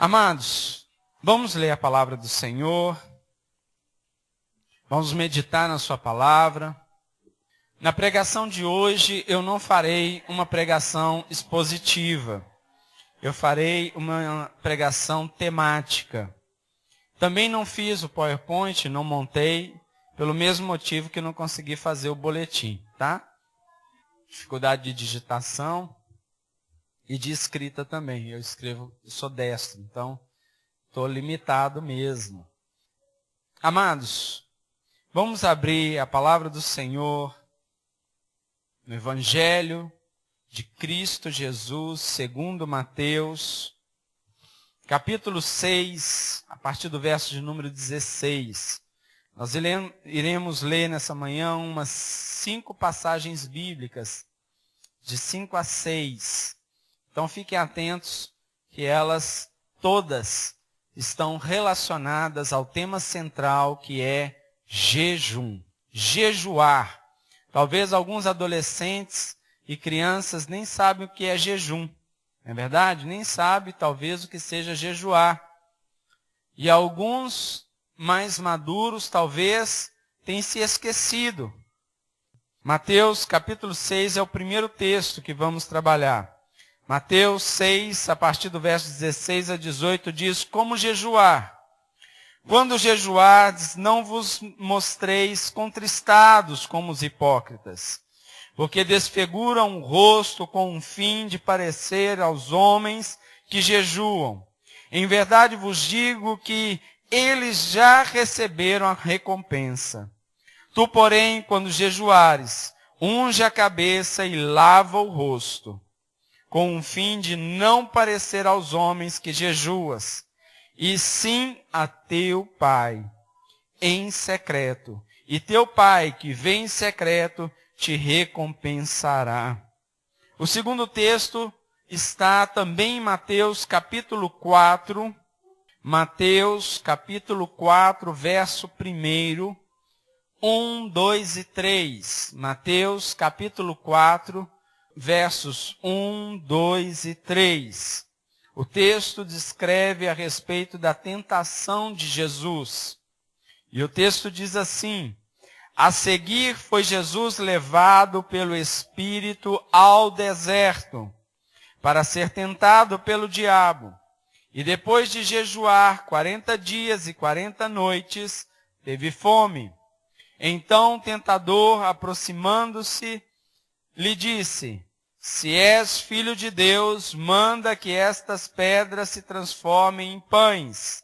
Amados, vamos ler a palavra do Senhor, vamos meditar na sua palavra. Na pregação de hoje eu não farei uma pregação expositiva, eu farei uma pregação temática. Também não fiz o PowerPoint, não montei, pelo mesmo motivo que não consegui fazer o boletim, tá? Dificuldade de digitação e de escrita também. Eu sou destro, então estou limitado mesmo. Amados, vamos abrir a palavra do Senhor no Evangelho de Cristo Jesus, segundo Mateus, capítulo 6, a partir do verso de número 16. Nós iremos ler nessa manhã umas 5 passagens bíblicas, de 5 a 6. Então fiquem atentos que elas todas estão relacionadas ao tema central que é jejum, jejuar. Talvez alguns adolescentes e crianças nem sabem o que é jejum, não é verdade? Nem sabem talvez o que seja jejuar. E alguns mais maduros talvez tenham se esquecido. Mateus capítulo 6 é o primeiro texto que vamos trabalhar. Mateus 6, a partir do verso 16 a 18, diz: como jejuar? Quando jejuardes, não vos mostreis contristados como os hipócritas, porque desfiguram o rosto com o fim de parecer aos homens que jejuam. Em verdade vos digo que eles já receberam a recompensa. Tu, porém, quando jejuares, unge a cabeça e lava o rosto, com o fim de não parecer aos homens que jejuas, e sim a teu Pai, em secreto. E teu Pai, que vem em secreto, te recompensará. O segundo texto está também em Mateus capítulo 4, Mateus capítulo 4, verso 1, 1, 2 e 3. Mateus capítulo 4, versos 1, 2 e 3. O texto descreve a respeito da tentação de Jesus. E o texto diz assim: a seguir foi Jesus levado pelo Espírito ao deserto, para ser tentado pelo diabo. E depois de jejuar 40 dias e 40 noites, teve fome. Então o tentador, aproximando-se, lhe disse: se és filho de Deus, manda que estas pedras se transformem em pães.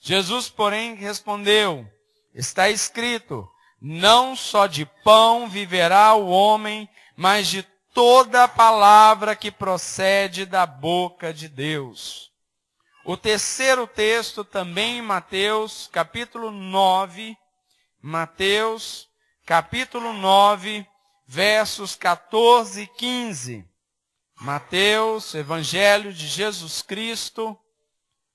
Jesus, porém, respondeu: está escrito, não só de pão viverá o homem, mas de toda a palavra que procede da boca de Deus. O terceiro texto, também em Mateus, capítulo 9, Mateus, capítulo 9, versos 14 e 15. Mateus, Evangelho de Jesus Cristo,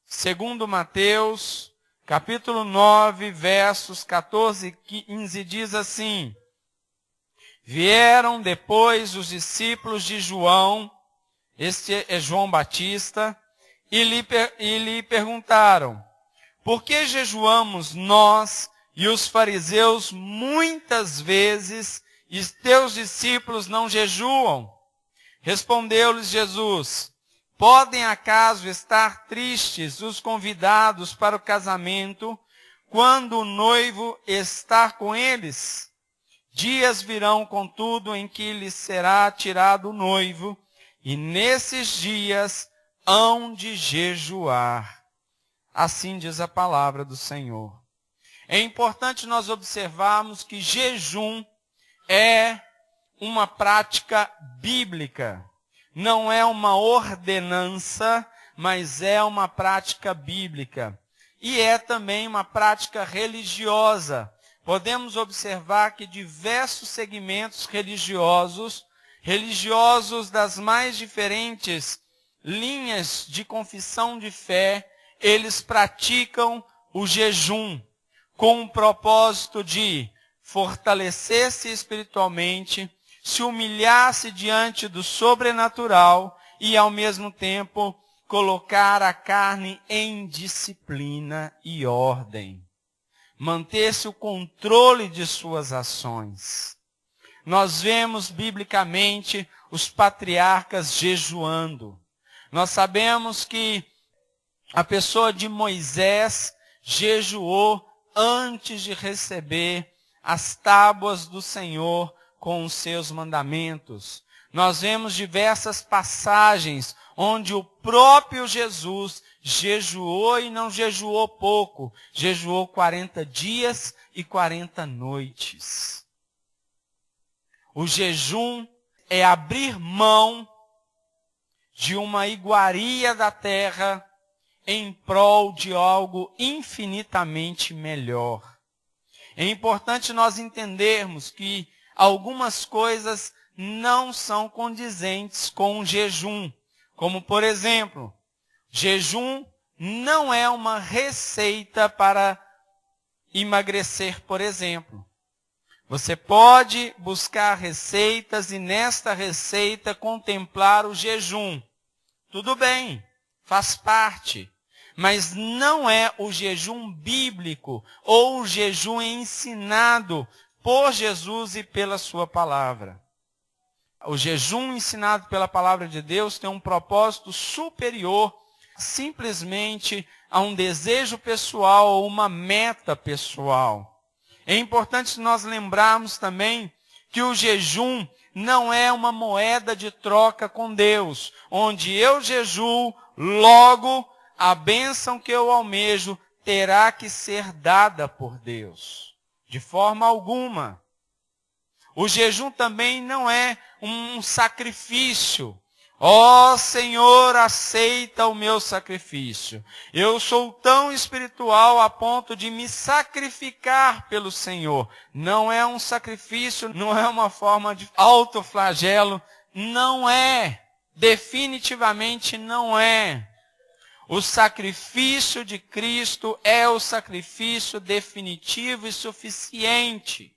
segundo Mateus, capítulo 9, versos 14 e 15, diz assim: vieram depois os discípulos de João, este é João Batista, e lhe perguntaram: por que jejuamos nós e os fariseus muitas vezes, e teus discípulos não jejuam? Respondeu-lhes Jesus: podem acaso estar tristes os convidados para o casamento, quando o noivo está com eles? Dias virão, contudo, em que lhes será tirado o noivo, e nesses dias hão de jejuar. Assim diz a palavra do Senhor. É importante nós observarmos que jejum é uma prática bíblica. Não é uma ordenança, mas é uma prática bíblica. E é também uma prática religiosa. Podemos observar que diversos segmentos religiosos das mais diferentes linhas de confissão de fé, eles praticam o jejum com o propósito de fortalecer-se espiritualmente, se humilhar-se diante do sobrenatural e, ao mesmo tempo, colocar a carne em disciplina e ordem. Manter-se o controle de suas ações. Nós vemos biblicamente os patriarcas jejuando. Nós sabemos que a pessoa de Moisés jejuou antes de receber as tábuas do Senhor com os seus mandamentos. Nós vemos diversas passagens onde o próprio Jesus jejuou e não jejuou pouco. Jejuou 40 dias e 40 noites. O jejum é abrir mão de uma iguaria da terra em prol de algo infinitamente melhor. É importante nós entendermos que algumas coisas não são condizentes com o jejum. Como, por exemplo, jejum não é uma receita para emagrecer, por exemplo. Você pode buscar receitas e nesta receita contemplar o jejum. Tudo bem, faz parte. Mas não é o jejum bíblico ou o jejum ensinado por Jesus e pela sua palavra. O jejum ensinado pela palavra de Deus tem um propósito superior simplesmente a um desejo pessoal ou uma meta pessoal. É importante nós lembrarmos também que o jejum não é uma moeda de troca com Deus, onde eu jejuo, logo a bênção que eu almejo terá que ser dada por Deus. De forma alguma. O jejum também não é um sacrifício. Ó Senhor, aceita o meu sacrifício. Eu sou tão espiritual a ponto de me sacrificar pelo Senhor. Não é um sacrifício, não é uma forma de autoflagelo. Não é. Definitivamente não é. O sacrifício de Cristo é o sacrifício definitivo e suficiente.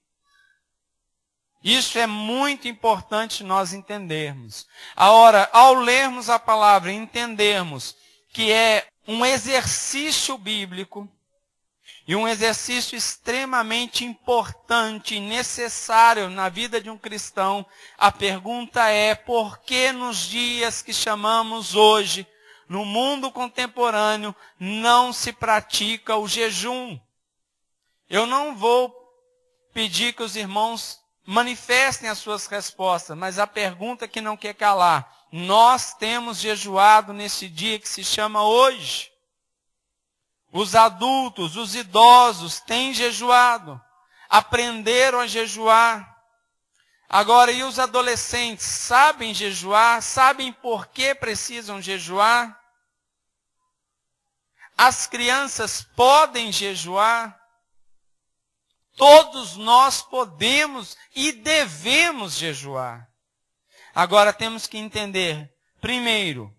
Isso é muito importante nós entendermos. Agora, ao lermos a palavra e entendermos que é um exercício bíblico e um exercício extremamente importante e necessário na vida de um cristão, a pergunta é: por que nos dias que chamamos hoje, no mundo contemporâneo, não se pratica o jejum? Eu não vou pedir que os irmãos manifestem as suas respostas, mas a pergunta que não quer calar: nós temos jejuado nesse dia que se chama hoje? Os adultos, os idosos têm jejuado, aprenderam a jejuar. Agora, e os adolescentes sabem jejuar? Sabem por que precisam jejuar? As crianças podem jejuar? Todos nós podemos e devemos jejuar. Agora temos que entender, primeiro,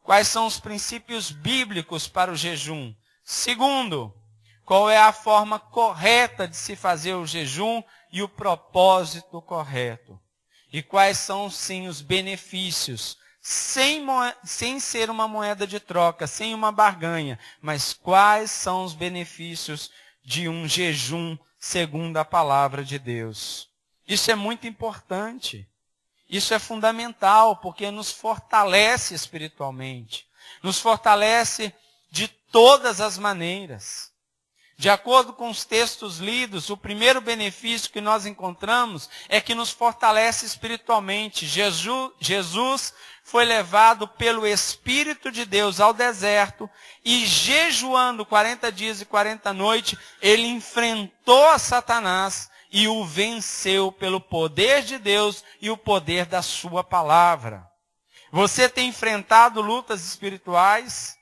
quais são os princípios bíblicos para o jejum. Segundo, qual é a forma correta de se fazer o jejum e o propósito correto. E quais são, sim, os benefícios, sem ser uma moeda de troca, sem uma barganha, mas quais são os benefícios de um jejum segundo a palavra de Deus. Isso é muito importante. Isso é fundamental, porque nos fortalece espiritualmente. Nos fortalece de todas as maneiras. De acordo com os textos lidos, o primeiro benefício que nós encontramos é que nos fortalece espiritualmente. Jesus foi levado pelo Espírito de Deus ao deserto e, jejuando 40 dias e 40 noites, ele enfrentou a Satanás e o venceu pelo poder de Deus e o poder da sua palavra. Você tem enfrentado lutas espirituais?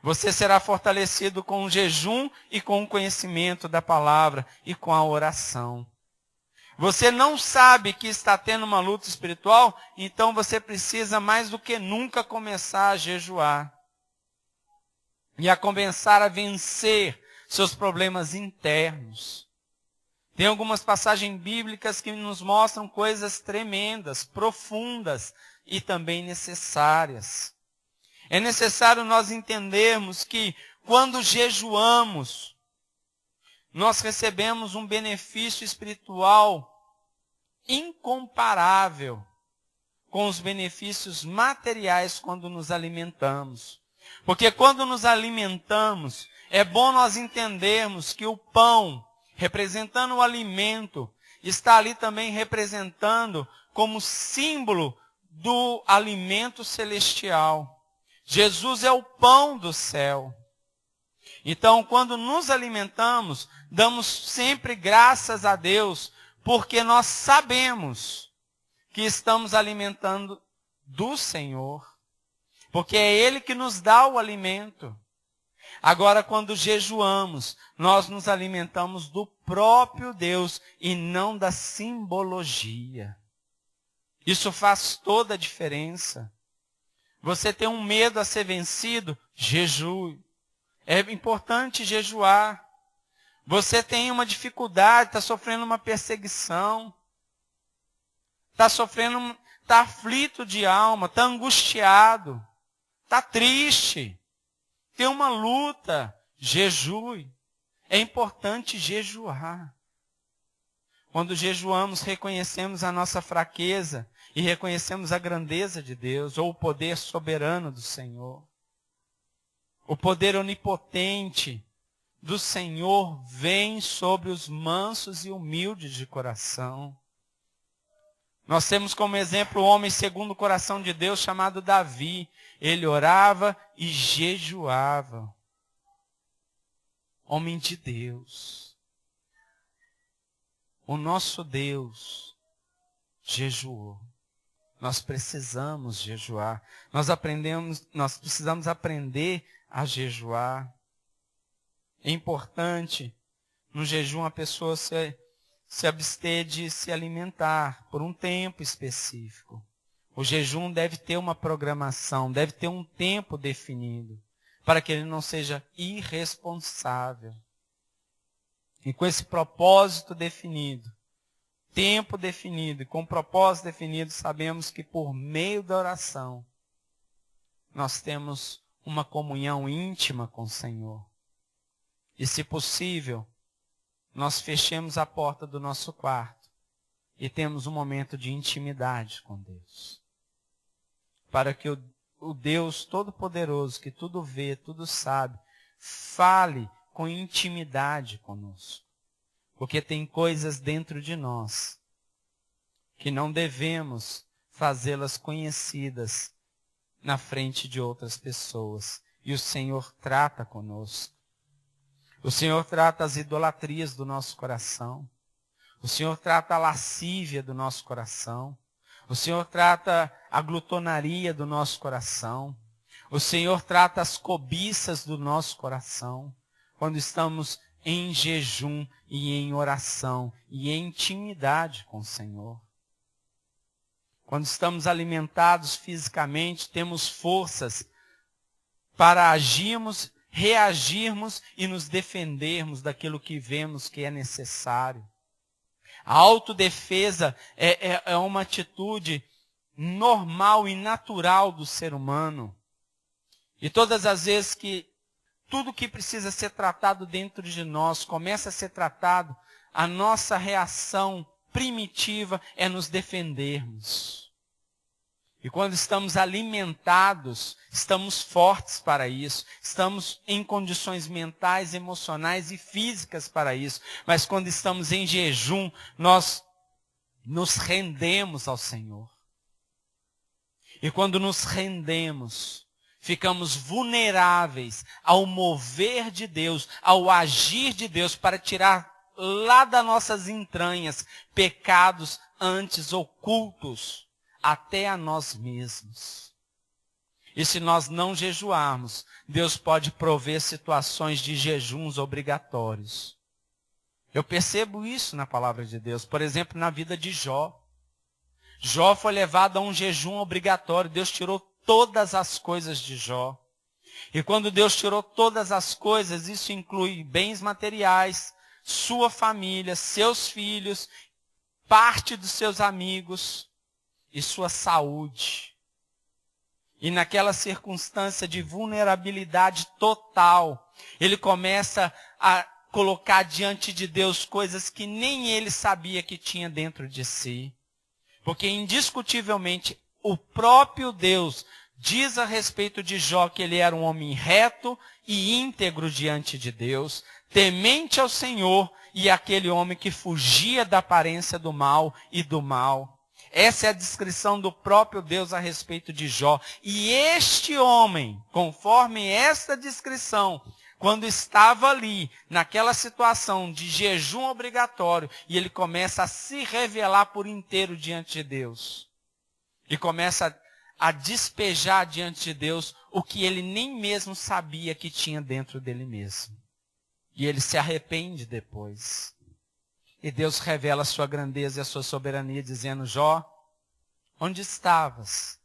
Você será fortalecido com o jejum e com o conhecimento da palavra e com a oração. Você não sabe que está tendo uma luta espiritual, então você precisa mais do que nunca começar a jejuar. E a começar a vencer seus problemas internos. Tem algumas passagens bíblicas que nos mostram coisas tremendas, profundas e também necessárias. É necessário nós entendermos que quando jejuamos, nós recebemos um benefício espiritual incomparável com os benefícios materiais quando nos alimentamos. Porque quando nos alimentamos, é bom nós entendermos que o pão, representando o alimento, está ali também representando como símbolo do alimento celestial. Jesus é o pão do céu. Então, quando nos alimentamos, damos sempre graças a Deus, porque nós sabemos que estamos alimentando do Senhor. Porque é Ele que nos dá o alimento. Agora, quando jejuamos, nós nos alimentamos do próprio Deus e não da simbologia. Isso faz toda a diferença. Você tem um medo a ser vencido? Jejue. É importante jejuar. Você tem uma dificuldade, está sofrendo uma perseguição, está aflito de alma, está angustiado, está triste, tem uma luta, jejue. É importante jejuar. Quando jejuamos, reconhecemos a nossa fraqueza e reconhecemos a grandeza de Deus, ou o poder soberano do Senhor. O poder onipotente do Senhor vem sobre os mansos e humildes de coração. Nós temos como exemplo o homem segundo o coração de Deus chamado Davi. Ele orava e jejuava. Homem de Deus. O nosso Deus jejuou. Nós precisamos jejuar. Nós precisamos aprender a jejuar. É importante, no jejum, a pessoa se abster de se alimentar por um tempo específico. O jejum deve ter uma programação, deve ter um tempo definido, para que ele não seja irresponsável. E com esse propósito definido, tempo definido e com propósito definido, sabemos que por meio da oração, nós temos uma comunhão íntima com o Senhor. E, se possível, nós fechemos a porta do nosso quarto e temos um momento de intimidade com Deus. Para que o Deus Todo-Poderoso, que tudo vê, tudo sabe, fale com intimidade conosco. Porque tem coisas dentro de nós que não devemos fazê-las conhecidas na frente de outras pessoas. E o Senhor trata conosco. O Senhor trata as idolatrias do nosso coração. O Senhor trata a lascívia do nosso coração. O Senhor trata a glutonaria do nosso coração. O Senhor trata as cobiças do nosso coração. Quando estamos em jejum e em oração e em intimidade com o Senhor. Quando estamos alimentados fisicamente, temos forças para agirmos, reagirmos e nos defendermos daquilo que vemos que é necessário. A autodefesa é uma atitude normal e natural do ser humano. E todas as vezes que tudo que precisa ser tratado dentro de nós começa a ser tratado, a nossa reação primitiva é nos defendermos. E quando estamos alimentados, estamos fortes para isso. Estamos em condições mentais, emocionais e físicas para isso. Mas quando estamos em jejum, nós nos rendemos ao Senhor. E quando nos rendemos, ficamos vulneráveis ao mover de Deus, ao agir de Deus para tirar lá das nossas entranhas pecados antes ocultos até a nós mesmos. E se nós não jejuarmos, Deus pode prover situações de jejuns obrigatórios. Eu percebo isso na palavra de Deus. Por exemplo, na vida de Jó. Jó foi levado a um jejum obrigatório. Deus tirou todas as coisas de Jó. E quando Deus tirou todas as coisas, isso inclui bens materiais, sua família, seus filhos, parte dos seus amigos e sua saúde. E naquela circunstância de vulnerabilidade total, ele começa a colocar diante de Deus coisas que nem ele sabia que tinha dentro de si. Porque indiscutivelmente o próprio Deus diz a respeito de Jó que ele era um homem reto e íntegro diante de Deus, temente ao Senhor e aquele homem que fugia da aparência do mal e do mal. Essa é a descrição do próprio Deus a respeito de Jó. E este homem, conforme esta descrição, quando estava ali, naquela situação de jejum obrigatório, e ele começa a se revelar por inteiro diante de Deus. E começa a despejar diante de Deus o que ele nem mesmo sabia que tinha dentro dele mesmo. E ele se arrepende depois. E Deus revela a sua grandeza e a sua soberania, dizendo: Jó, onde estavas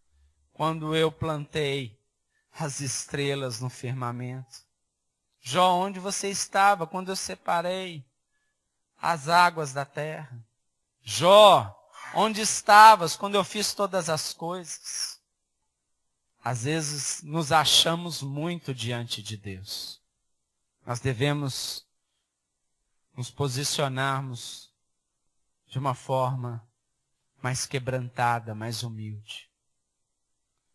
quando eu plantei as estrelas no firmamento? Jó, onde você estava quando eu separei as águas da terra? Jó, onde estavas quando eu fiz todas as coisas? Às vezes nos achamos muito diante de Deus. Nós devemos nos posicionarmos de uma forma mais quebrantada, mais humilde.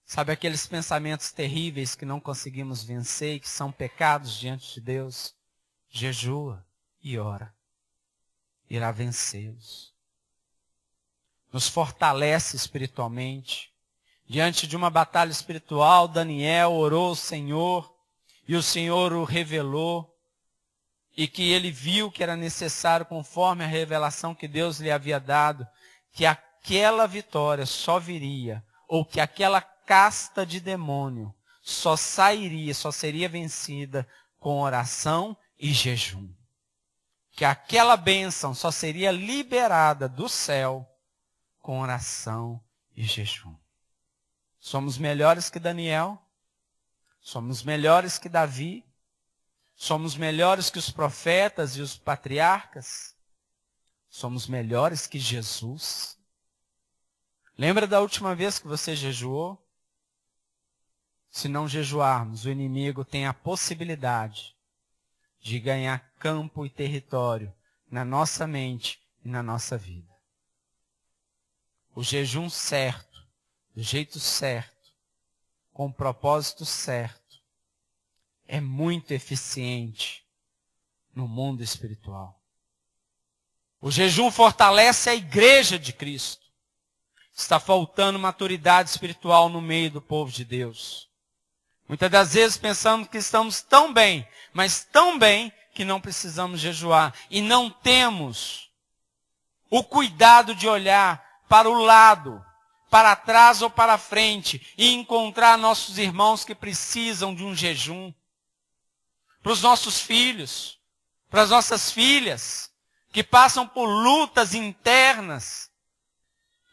Sabe aqueles pensamentos terríveis que não conseguimos vencer e que são pecados diante de Deus? Jejua e ora. Irá vencê-los. Nos fortalece espiritualmente. Diante de uma batalha espiritual, Daniel orou ao Senhor e o Senhor o revelou. E que ele viu que era necessário, conforme a revelação que Deus lhe havia dado, que aquela vitória só viria, ou que aquela casta de demônio só seria vencida com oração e jejum. Que aquela bênção só seria liberada do céu com oração e jejum. Somos melhores que Daniel? Somos melhores que Davi? Somos melhores que os profetas e os patriarcas? Somos melhores que Jesus? Lembra da última vez que você jejuou? Se não jejuarmos, o inimigo tem a possibilidade de ganhar campo e território na nossa mente e na nossa vida. O jejum certo, do jeito certo, com o propósito certo, é muito eficiente no mundo espiritual. O jejum fortalece a igreja de Cristo. Está faltando maturidade espiritual no meio do povo de Deus. Muitas das vezes pensamos que estamos tão bem, mas tão bem que não precisamos jejuar. E não temos o cuidado de olhar para o lado, para trás ou para frente, e encontrar nossos irmãos que precisam de um jejum. Para os nossos filhos, para as nossas filhas, que passam por lutas internas,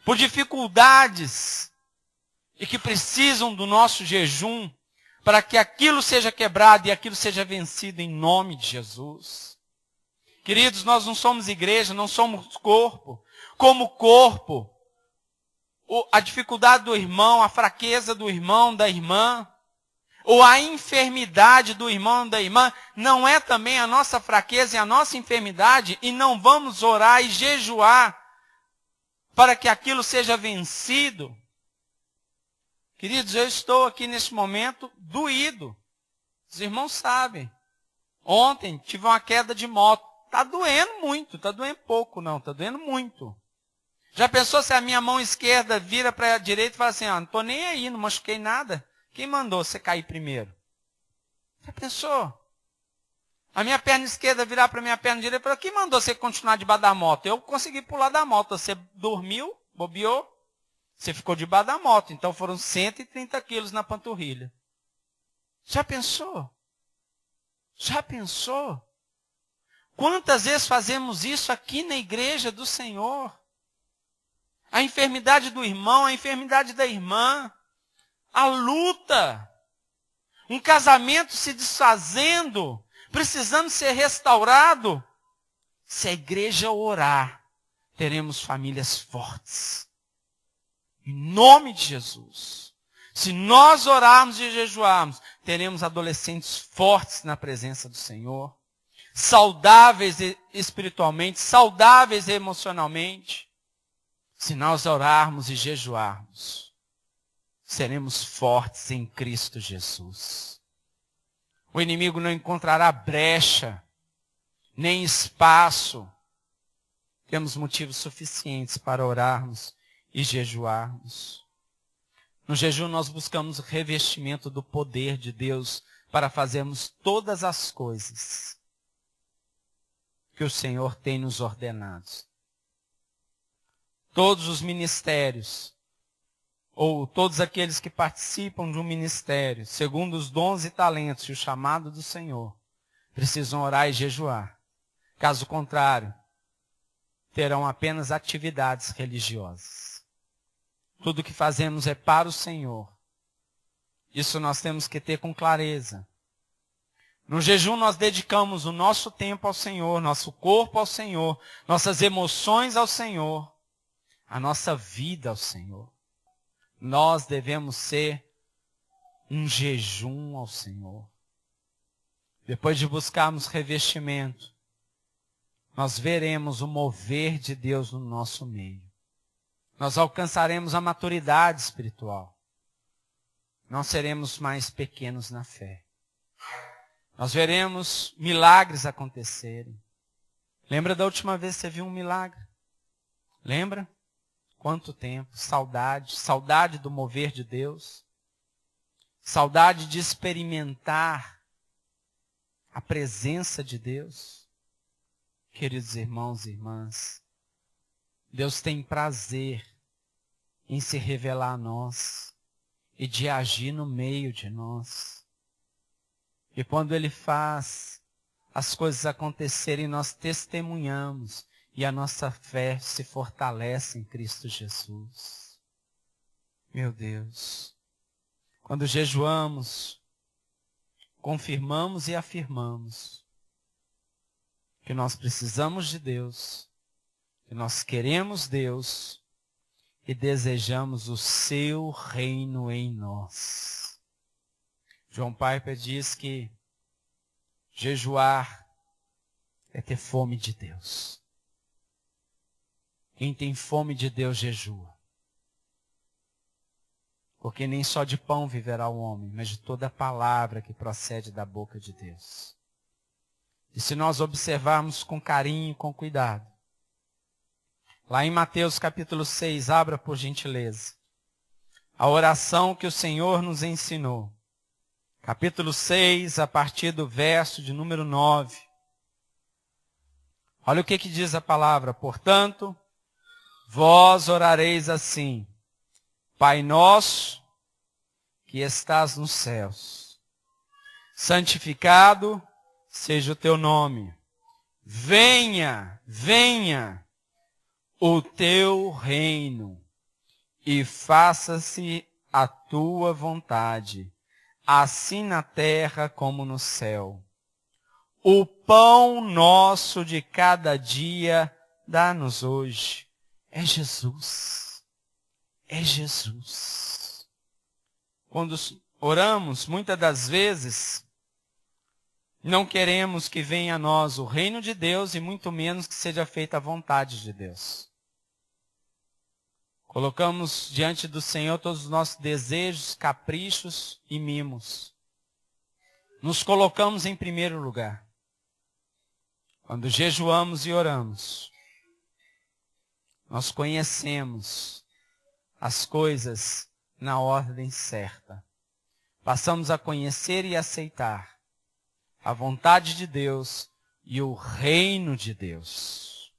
por dificuldades, e que precisam do nosso jejum, para que aquilo seja quebrado e aquilo seja vencido em nome de Jesus. Queridos, nós não somos igreja, não somos corpo. Como corpo, a dificuldade do irmão, a fraqueza do irmão, da irmã, ou a enfermidade do irmão, da irmã, não é também a nossa fraqueza e a nossa enfermidade, e não vamos orar e jejuar para que aquilo seja vencido. Queridos, eu estou aqui nesse momento doído. Os irmãos sabem. Ontem tive uma queda de moto. Está doendo muito, está doendo pouco não, está doendo muito. Já pensou se a minha mão esquerda vira para a direita e fala assim, não estou nem aí, não machuquei nada. Quem mandou você cair primeiro? Já pensou? A minha perna esquerda virar para a minha perna direita e falar, quem mandou você continuar debaixo da moto? Eu consegui pular da moto, você dormiu, bobeou. Você ficou debaixo da moto, então foram 130 quilos na panturrilha. Já pensou? Já pensou? Quantas vezes fazemos isso aqui na igreja do Senhor? A enfermidade do irmão, a enfermidade da irmã, a luta, um casamento se desfazendo, precisando ser restaurado. Se a igreja orar, teremos famílias fortes. Em nome de Jesus. Se nós orarmos e jejuarmos, teremos adolescentes fortes na presença do Senhor, saudáveis espiritualmente, saudáveis emocionalmente. Se nós orarmos e jejuarmos, seremos fortes em Cristo Jesus. O inimigo não encontrará brecha, nem espaço. Temos motivos suficientes para orarmos e jejuarmos. No jejum nós buscamos o revestimento do poder de Deus para fazermos todas as coisas que o Senhor tem nos ordenado. Todos os ministérios, ou todos aqueles que participam de um ministério, segundo os dons e talentos e o chamado do Senhor, precisam orar e jejuar. Caso contrário, terão apenas atividades religiosas. Tudo que fazemos é para o Senhor. Isso nós temos que ter com clareza. No jejum nós dedicamos o nosso tempo ao Senhor, nosso corpo ao Senhor, nossas emoções ao Senhor, a nossa vida ao Senhor. Nós devemos ser um jejum ao Senhor. Depois de buscarmos revestimento, nós veremos o mover de Deus no nosso meio. Nós alcançaremos a maturidade espiritual. Não seremos mais pequenos na fé. Nós veremos milagres acontecerem. Lembra da última vez que você viu um milagre? Lembra? Quanto tempo? Saudade. Saudade do mover de Deus. Saudade de experimentar a presença de Deus. Queridos irmãos e irmãs, Deus tem prazer em se revelar a nós e de agir no meio de nós. E quando Ele faz as coisas acontecerem, nós testemunhamos e a nossa fé se fortalece em Cristo Jesus. Meu Deus, quando jejuamos, confirmamos e afirmamos que nós precisamos de Deus, que nós queremos Deus e desejamos o seu reino em nós. John Piper diz que jejuar é ter fome de Deus. Quem tem fome de Deus jejua. Porque nem só de pão viverá o homem, mas de toda a palavra que procede da boca de Deus. E se nós observarmos com carinho e com cuidado, lá em Mateus capítulo 6, abra por gentileza, a oração que o Senhor nos ensinou. Capítulo 6, a partir do verso de número 9. Olha o que diz a palavra. Portanto, vós orareis assim: Pai nosso, que estás nos céus, santificado seja o teu nome. Venha, venha o teu reino e faça-se a tua vontade, assim na terra como no céu. O pão nosso de cada dia dá-nos hoje. É Jesus. É Jesus. Quando oramos, muitas das vezes, não queremos que venha a nós o reino de Deus e muito menos que seja feita a vontade de Deus. Colocamos diante do Senhor todos os nossos desejos, caprichos e mimos. Nos colocamos em primeiro lugar. Quando jejuamos e oramos, nós conhecemos as coisas na ordem certa. Passamos a conhecer e aceitar a vontade de Deus e o reino de Deus.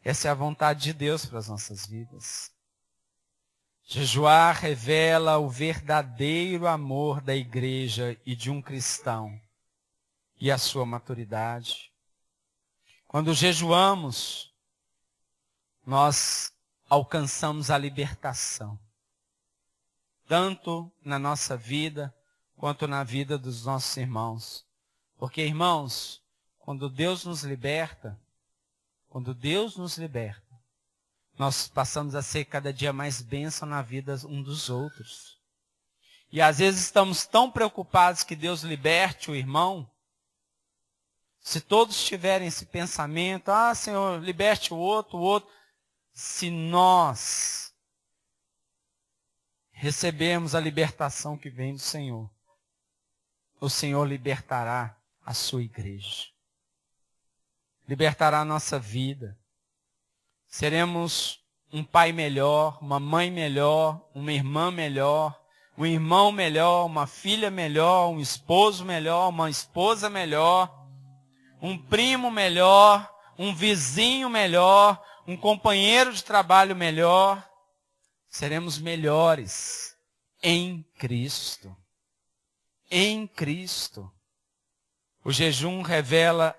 Essa é a vontade de Deus para as nossas vidas. Jejuar revela o verdadeiro amor da igreja e de um cristão e a sua maturidade. Quando jejuamos, nós alcançamos a libertação, tanto na nossa vida, quanto na vida dos nossos irmãos. Porque, irmãos, quando Deus nos liberta, nós passamos a ser cada dia mais bênção na vida um dos outros. E às vezes estamos tão preocupados que Deus liberte o irmão. Se todos tiverem esse pensamento, Senhor, liberte o outro. Se nós recebermos a libertação que vem do Senhor, o Senhor libertará a sua igreja. Libertará a nossa vida. Seremos um pai melhor, uma mãe melhor, uma irmã melhor, um irmão melhor, uma filha melhor, um esposo melhor, uma esposa melhor, um primo melhor, um vizinho melhor, um companheiro de trabalho melhor. Seremos melhores em Cristo. Em Cristo. O jejum revela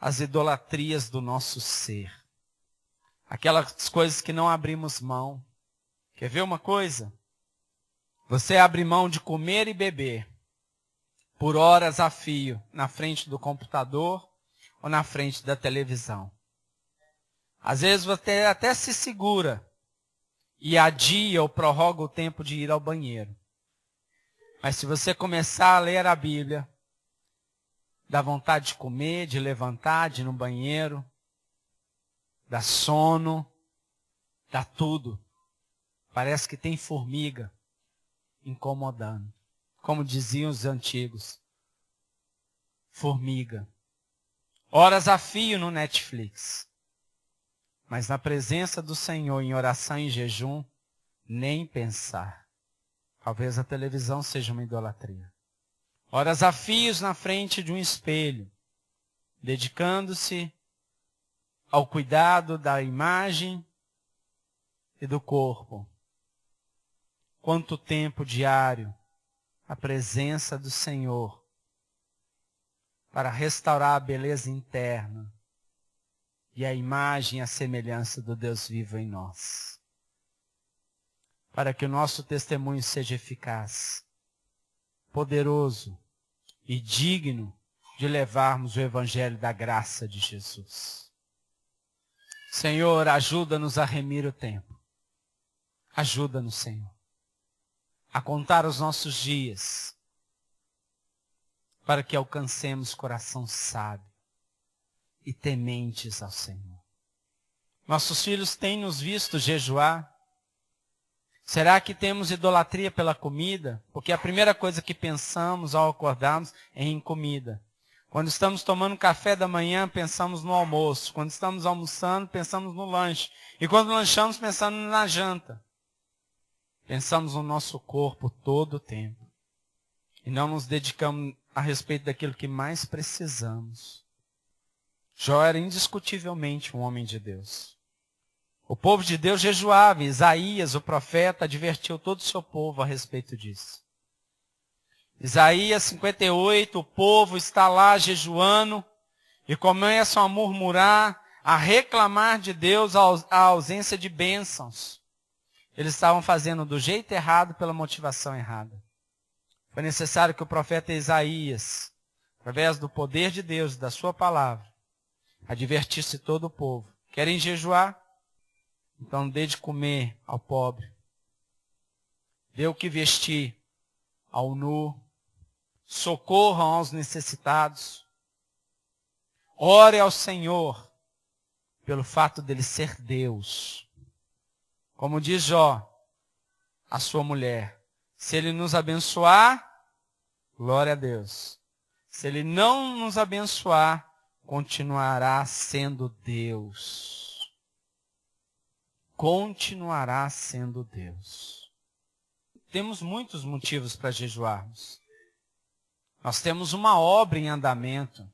as idolatrias do nosso ser. Aquelas coisas que não abrimos mão. Quer ver uma coisa? Você abre mão de comer e beber por horas a fio na frente do computador ou na frente da televisão. Às vezes você até se segura e adia ou prorroga o tempo de ir ao banheiro. Mas se você começar a ler a Bíblia, dá vontade de comer, de levantar, de ir no banheiro, dá sono, dá tudo. Parece que tem formiga incomodando. Como diziam os antigos, formiga. Horas a fio no Netflix. Mas na presença do Senhor, em oração e jejum, nem pensar. Talvez a televisão seja uma idolatria. Horas a fios na frente de um espelho, dedicando-se ao cuidado da imagem e do corpo. Quanto tempo diário a presença do Senhor para restaurar a beleza interna e a imagem e a semelhança do Deus vivo em nós. Para que o nosso testemunho seja eficaz, poderoso e digno de levarmos o Evangelho da graça de Jesus. Senhor, ajuda-nos a remir o tempo. Ajuda-nos, Senhor, a contar os nossos dias, para que alcancemos coração sábio e tementes ao Senhor. Nossos filhos têm nos visto jejuar. Será que temos idolatria pela comida? Porque a primeira coisa que pensamos ao acordarmos é em comida. Quando estamos tomando café da manhã, pensamos no almoço. Quando estamos almoçando, pensamos no lanche. E quando lanchamos, pensamos na janta. Pensamos no nosso corpo todo o tempo. E não nos dedicamos a respeito daquilo que mais precisamos. Jó era indiscutivelmente um homem de Deus. O povo de Deus jejuava. Isaías, o profeta, advertiu todo o seu povo a respeito disso. Isaías 58, o povo está lá jejuando e começam a murmurar, a reclamar de Deus a ausência de bênçãos. Eles estavam fazendo do jeito errado pela motivação errada. Foi necessário que o profeta Isaías, através do poder de Deus e da sua palavra, advertisse todo o povo. Querem jejuar? Então dê de comer ao pobre. Dê o que vestir ao nu. Socorram aos necessitados. Ore ao Senhor pelo fato dele ser Deus. Como diz Jó, a sua mulher, se ele nos abençoar, glória a Deus. Se ele não nos abençoar, continuará sendo Deus. Continuará sendo Deus. Temos muitos motivos para jejuarmos. Nós temos uma obra em andamento.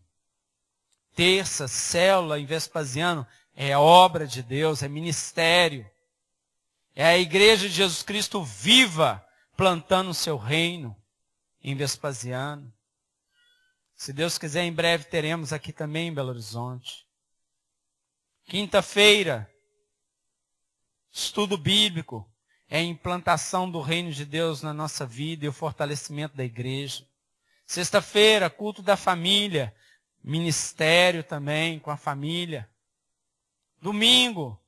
Terça, célula em Vespasiano é obra de Deus, é ministério. É a igreja de Jesus Cristo viva, plantando o seu reino em Vespasiano. Se Deus quiser, em breve teremos aqui também em Belo Horizonte. Quinta-feira, estudo bíblico, é a implantação do reino de Deus na nossa vida e o fortalecimento da igreja. Sexta-feira, culto da família, ministério também com a família. Domingo,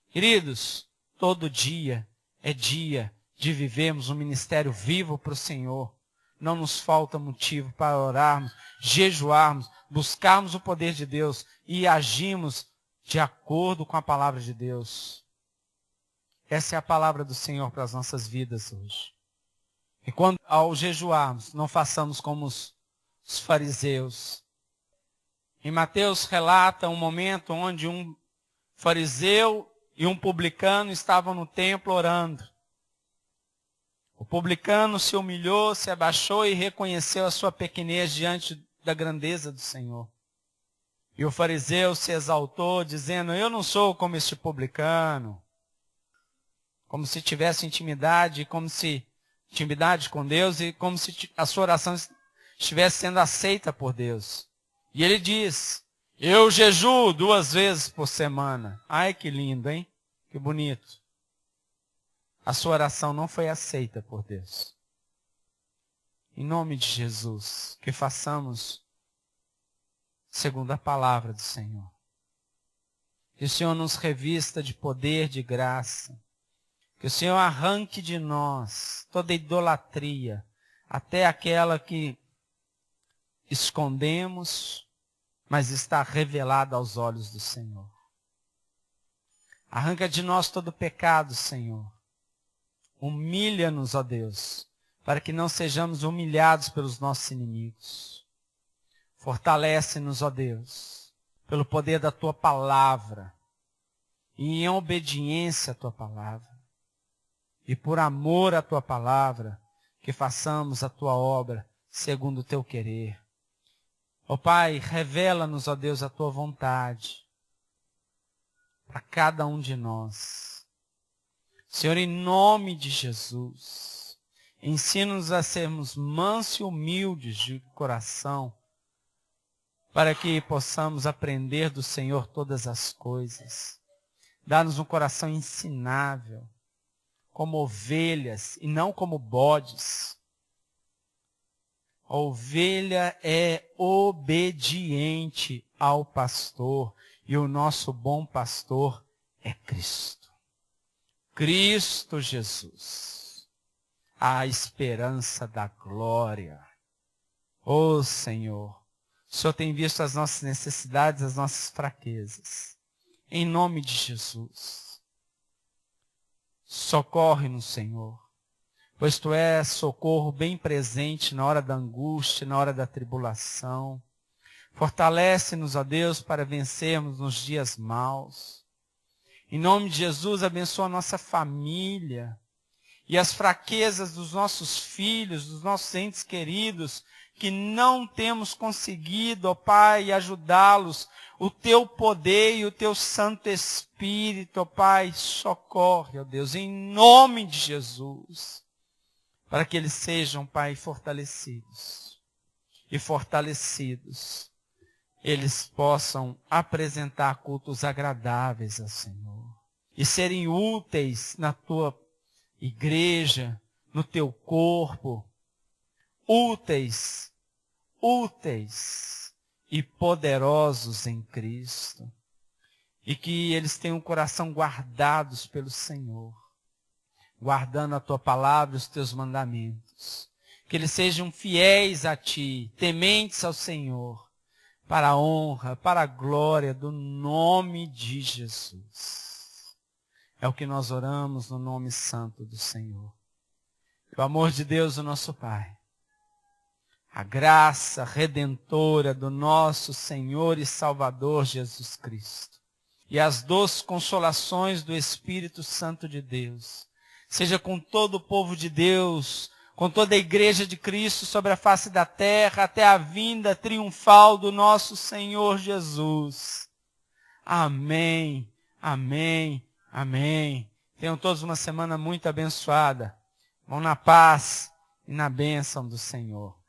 queridos, todo dia é dia de vivermos um ministério vivo para o Senhor. Não nos falta motivo para orarmos, jejuarmos, buscarmos o poder de Deus e agirmos de acordo com a palavra de Deus. Essa é a palavra do Senhor para as nossas vidas hoje. E quando ao jejuarmos, não façamos como os fariseus. Em Mateus relata um momento onde um fariseu e um publicano estavam no templo orando. O publicano se humilhou, se abaixou e reconheceu a sua pequenez diante da grandeza do Senhor. E o fariseu se exaltou, dizendo, eu não sou como este publicano. Como se tivesse intimidade com Deus e como se a sua oração estivesse sendo aceita por Deus. E ele diz, eu jejuo 2 vezes por semana. Ai, que lindo, hein? Que bonito. A sua oração não foi aceita por Deus. Em nome de Jesus, que façamos segundo a palavra do Senhor. Que o Senhor nos revista de poder, de graça. Que o Senhor arranque de nós toda idolatria, até aquela que escondemos, mas está revelada aos olhos do Senhor. Arranca de nós todo pecado, Senhor. Humilha-nos, ó Deus, para que não sejamos humilhados pelos nossos inimigos. Fortalece-nos, ó Deus, pelo poder da Tua palavra e em obediência à Tua palavra. E por amor à Tua palavra, que façamos a Tua obra segundo o Teu querer. Ó Pai, revela-nos, ó Deus, a Tua vontade para cada um de nós. Senhor, em nome de Jesus, ensina-nos a sermos mansos e humildes de coração, para que possamos aprender do Senhor todas as coisas. Dá-nos um coração ensinável, como ovelhas e não como bodes. A ovelha é obediente ao pastor e o nosso bom pastor é Cristo. Cristo Jesus, a esperança da glória. Ó Senhor, o Senhor tem visto as nossas necessidades, as nossas fraquezas. Em nome de Jesus, socorre-nos, Senhor, pois Tu és socorro bem presente na hora da angústia, na hora da tribulação. Fortalece-nos, ó Deus, para vencermos nos dias maus. Em nome de Jesus, abençoa a nossa família e as fraquezas dos nossos filhos, dos nossos entes queridos, que não temos conseguido, ó Pai, ajudá-los. O Teu poder e o Teu Santo Espírito, ó Pai, socorre, ó Deus, em nome de Jesus, para que eles sejam, Pai, fortalecidos. E fortalecidos, eles possam apresentar cultos agradáveis ao Senhor. E serem úteis na Tua igreja, no Teu corpo. Úteis e poderosos em Cristo. E que eles tenham o coração guardados pelo Senhor. Guardando a Tua palavra e os Teus mandamentos. Que eles sejam fiéis a Ti, tementes ao Senhor. Para a honra, para a glória do nome de Jesus. É o que nós oramos no nome santo do Senhor. O amor de Deus, o nosso Pai. A graça redentora do nosso Senhor e Salvador Jesus Cristo. E as doces consolações do Espírito Santo de Deus. Seja com todo o povo de Deus, com toda a igreja de Cristo sobre a face da terra, até a vinda triunfal do nosso Senhor Jesus. Amém, amém, amém. Tenham todos uma semana muito abençoada. Vão na paz e na bênção do Senhor.